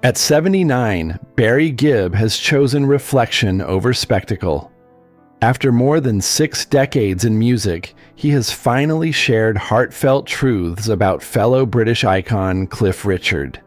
At 79, Barry Gibb has chosen reflection over spectacle. After more than 6 decades in music, he has finally shared heartfelt truths about fellow British icon Cliff Richard.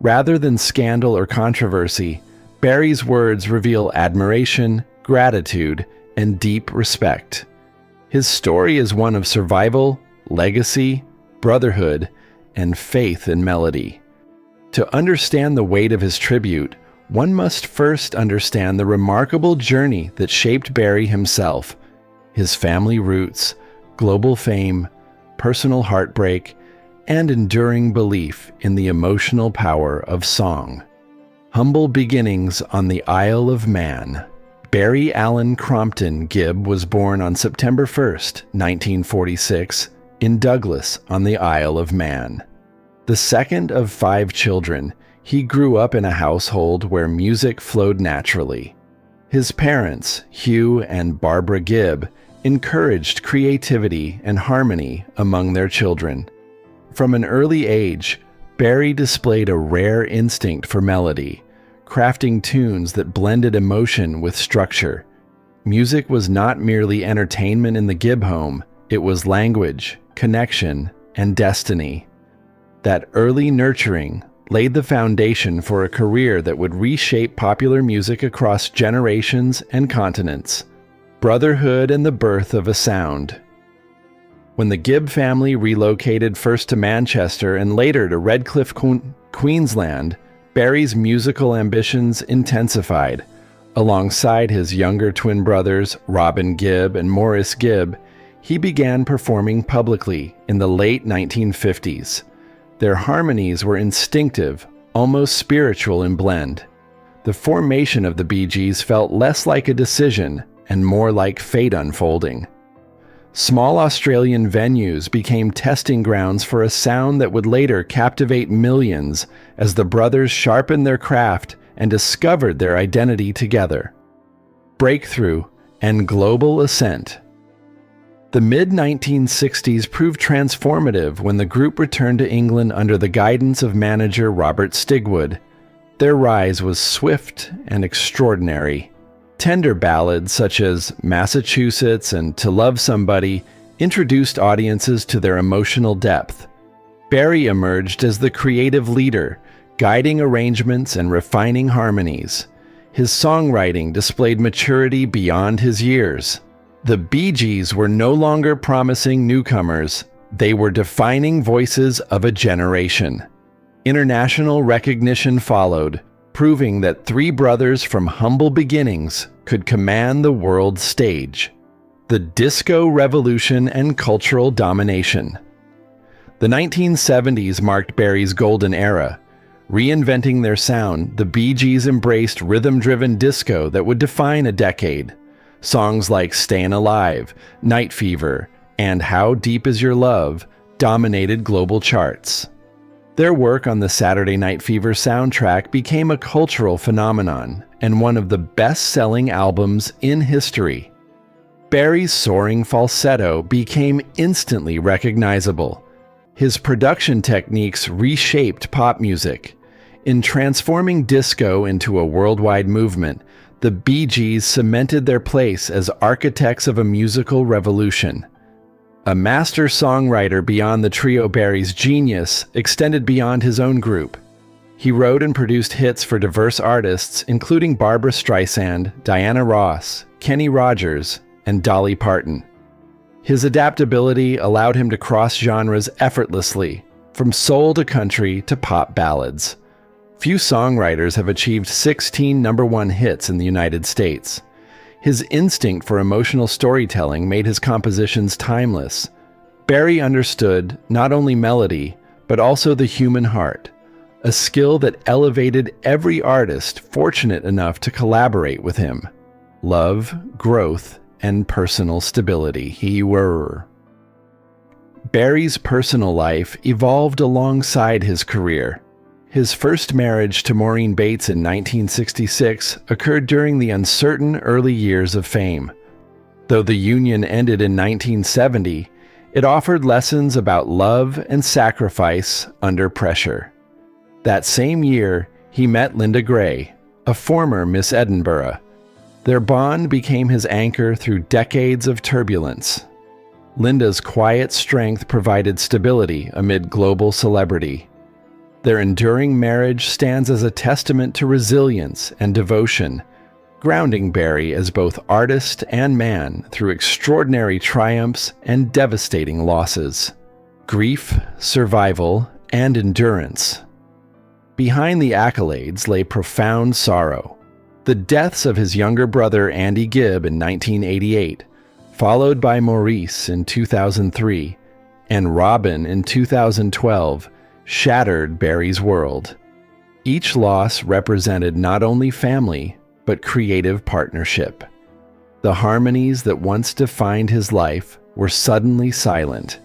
Rather than scandal or controversy, Barry's words reveal admiration, gratitude, and deep respect. His story is one of survival, legacy, brotherhood, and faith in melody. To understand the weight of his tribute, one must first understand the remarkable journey that shaped Barry himself, his family roots, global fame, personal heartbreak, and enduring belief in the emotional power of song. Humble beginnings on the Isle of Man. Barry Allen Crompton Gibb was born on September 1st, 1946, in Douglas on the Isle of Man. The second of 5 children, he grew up in a household where music flowed naturally. His parents, Hugh and Barbara Gibb, encouraged creativity and harmony among their children. From an early age, Barry displayed a rare instinct for melody, crafting tunes that blended emotion with structure. Music was not merely entertainment in the Gibb home, it was language, connection, and destiny. That early nurturing laid the foundation for a career that would reshape popular music across generations and continents. Brotherhood and the birth of a sound. When the Gibb family relocated first to Manchester and later to Redcliffe, Queensland, Barry's musical ambitions intensified. Alongside his younger twin brothers, Robin Gibb and Maurice Gibb, he began performing publicly in the late 1950s. Their harmonies were instinctive, almost spiritual in blend. The formation of the Bee Gees felt less like a decision and more like fate unfolding. Small Australian venues became testing grounds for a sound that would later captivate millions as the brothers sharpened their craft and discovered their identity together. Breakthrough and global ascent. The mid-1960s proved transformative when the group returned to England under the guidance of manager Robert Stigwood. Their rise was swift and extraordinary. Tender ballads such as Massachusetts and To Love Somebody introduced audiences to their emotional depth. Barry emerged as the creative leader, guiding arrangements and refining harmonies. His songwriting displayed maturity beyond his years. The Bee Gees were no longer promising newcomers, they were defining voices of a generation. International recognition followed, proving that 3 brothers from humble beginnings could command the world stage. The disco revolution and cultural domination. The 1970s marked Barry's golden era. Reinventing their sound, the Bee Gees embraced rhythm-driven disco that would define a decade. Songs like Stayin' Alive, Night Fever, and How Deep Is Your Love dominated global charts. Their work on the Saturday Night Fever soundtrack became a cultural phenomenon and one of the best-selling albums in history. Barry's soaring falsetto became instantly recognizable. His production techniques reshaped pop music. In transforming disco into a worldwide movement, the Bee Gees cemented their place as architects of a musical revolution. A master songwriter beyond the trio, Barry's genius extended beyond his own group. He wrote and produced hits for diverse artists, including Barbra Streisand, Diana Ross, Kenny Rogers, and Dolly Parton. His adaptability allowed him to cross genres effortlessly, from soul to country to pop ballads. Few songwriters have achieved 16 #1 hits in the United States. His instinct for emotional storytelling made his compositions timeless. Barry understood not only melody, but also the human heart, a skill that elevated every artist fortunate enough to collaborate with him. Love, growth, and personal stability he were. Barry's personal life evolved alongside his career. His first marriage to Maureen Bates in 1966 occurred during the uncertain early years of fame. Though the union ended in 1970, it offered lessons about love and sacrifice under pressure. That same year, he met Linda Gray, a former Miss Edinburgh. Their bond became his anchor through decades of turbulence. Linda's quiet strength provided stability amid global celebrity. Their enduring marriage stands as a testament to resilience and devotion, grounding Barry as both artist and man through extraordinary triumphs and devastating losses. Grief, survival, and endurance. Behind the accolades lay profound sorrow. The deaths of his younger brother Andy Gibb in 1988, followed by Maurice in 2003, and Robin in 2012, shattered Barry's world. Each loss represented not only family, but creative partnership. The harmonies that once defined his life were suddenly silent,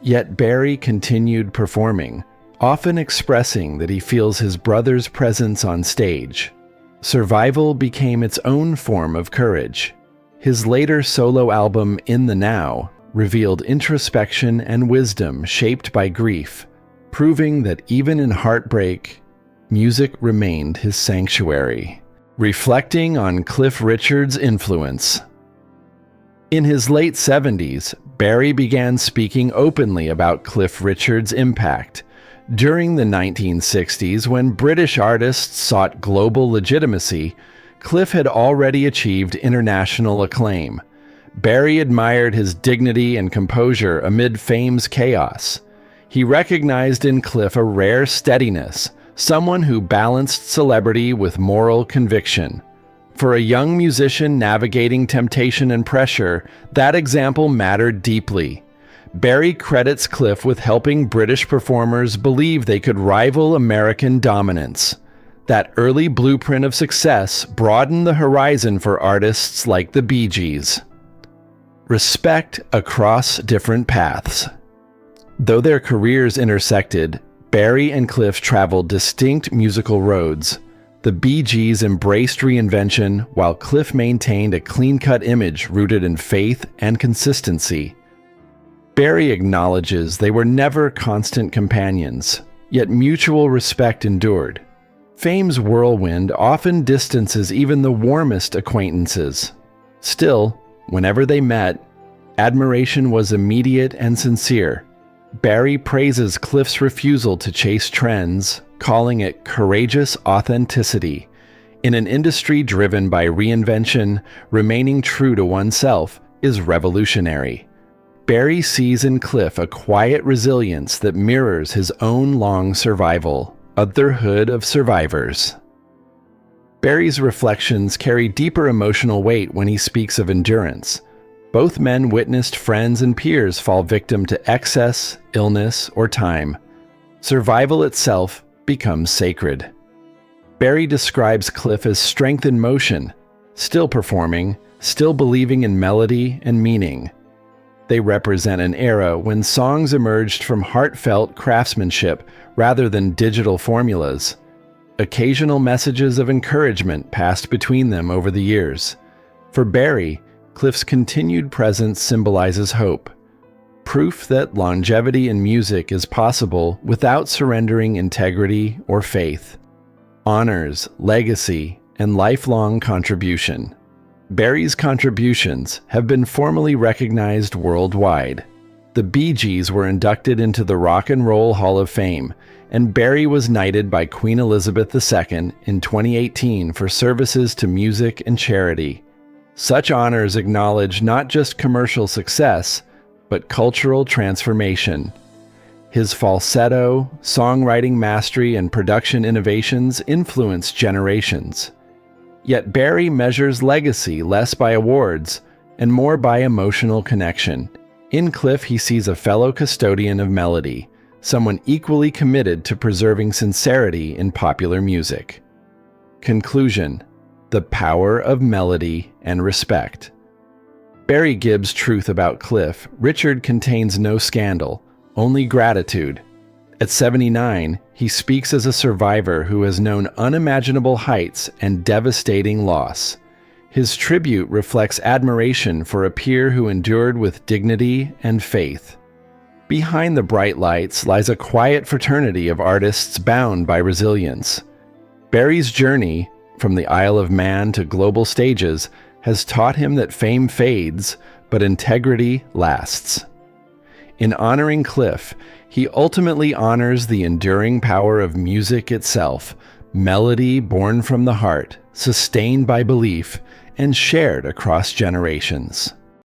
yet Barry continued performing, often expressing that he feels his brother's presence on stage. Survival became its own form of courage. His later solo album, In the Now, revealed introspection and wisdom shaped by grief, proving that even in heartbreak, music remained his sanctuary. Reflecting on Cliff Richard's influence. In his late 70s, Barry began speaking openly about Cliff Richard's impact. During the 1960s, when British artists sought global legitimacy, Cliff had already achieved international acclaim. Barry admired his dignity and composure amid fame's chaos. He recognized in Cliff a rare steadiness, someone who balanced celebrity with moral conviction. For a young musician navigating temptation and pressure, that example mattered deeply. Barry credits Cliff with helping British performers believe they could rival American dominance. That early blueprint of success broadened the horizon for artists like the Bee Gees. Respect across different paths. Though their careers intersected, Barry and Cliff traveled distinct musical roads. The Bee Gees embraced reinvention, while Cliff maintained a clean-cut image rooted in faith and consistency. Barry acknowledges they were never constant companions, yet mutual respect endured. Fame's whirlwind often distances even the warmest acquaintances. Still, whenever they met, admiration was immediate and sincere. Barry praises Cliff's refusal to chase trends, calling it courageous authenticity. In an industry driven by reinvention, remaining true to oneself is revolutionary. Barry sees in Cliff a quiet resilience that mirrors his own long survival, otherhood of survivors. Barry's reflections carry deeper emotional weight when he speaks of endurance. Both men witnessed friends and peers fall victim to excess, illness, or time. Survival itself becomes sacred. Barry describes Cliff as strength in motion, still performing, still believing in melody and meaning. They represent an era when songs emerged from heartfelt craftsmanship rather than digital formulas. Occasional messages of encouragement passed between them over the years. For Barry, Cliff's continued presence symbolizes hope, proof that longevity in music is possible without surrendering integrity or faith. Honors, legacy, and lifelong contribution. Barry's contributions have been formally recognized worldwide. The Bee Gees were inducted into the Rock and Roll Hall of Fame, and Barry was knighted by Queen Elizabeth II in 2018 for services to music and charity. Such honors acknowledge not just commercial success, but cultural transformation. His falsetto, songwriting mastery, and production innovations influenced generations. Yet Barry measures legacy less by awards and more by emotional connection. In Cliff, he sees a fellow custodian of melody, someone equally committed to preserving sincerity in popular music. Conclusion: the power of melody and respect. Barry Gibb's truth about Cliff Richard contains no scandal, only gratitude. At 79, he speaks as a survivor who has known unimaginable heights and devastating loss. His tribute reflects admiration for a peer who endured with dignity and faith. Behind the bright lights lies a quiet fraternity of artists bound by resilience. Barry's journey from the Isle of Man to global stages has taught him that fame fades, but integrity lasts. In honoring Cliff, he ultimately honors the enduring power of music itself, melody born from the heart, sustained by belief, and shared across generations.